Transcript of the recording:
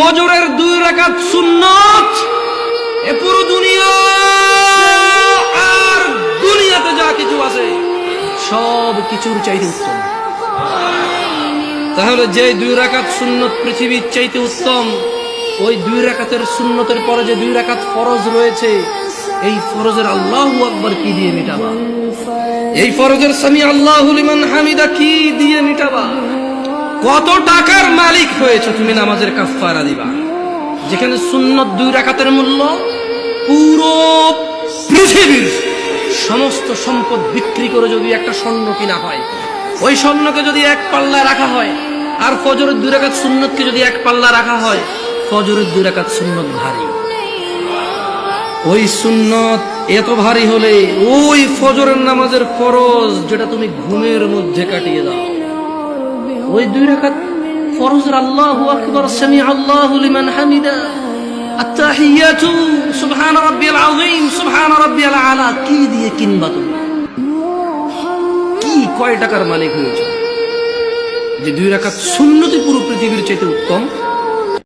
ফজরের 2 রাকাত সুন্নাত এ পুরো দুনিয়া আর দুনিয়াতে যা কিছু আছে সব কিছুর চাইতে উত্তম। তাহলে যে 2 রাকাত সুন্নত পৃথিবীর চাইতে উত্তম, ওই 2 রাকাতের সুন্নতের পরে যে 2 রাকাত ফরজ রয়েছে, এই ফরজের আল্লাহু আকবার কি দিয়ে মিটাবা? এই ফরজের সামি আল্লাহু লিমান হামিদা কি দিয়ে মিটাবা? কত টাকার মালিক হয়েছে তুমি নামাজের কাফারা দিবা? যেখানে সুন্নত 2 রাকাতের মূল্য পুরো পৃথিবীর সমস্ত সম্পদ বিক্রি করে যদি একটা স্বর্ণ কিনা হয়, ওই স্বর্ণকে যদি এক পাল্লা রাখা হয়, আর ফজরের 2 রাকাত সুন্নতকে যদি এক পাল্লা রাখা হয়, ফজরের 2 রাকাত সুন্নত ভারী। ওই সুন্নত এত ভারী হলে ওই ফজরের নামাজের ফরজ যেটা তুমি ঘুমের মধ্যে কাটিয়ে দাও, ওই 2 রাকাত ফরজের আল্লাহু আকবার, সামি আল্লাহু লিমান হামিদা, আত-তাহিয়াতু সুবহান রাব্বিয়াল আযীম, সুবহান রাব্বিয়াল আলা কি দিয়ে কিনবা তুমি? কি কয় টাকার মালিক হয়েছে যে 2 রাকাত সুন্নতই পুরো পৃথিবীর চাইতে উত্তম?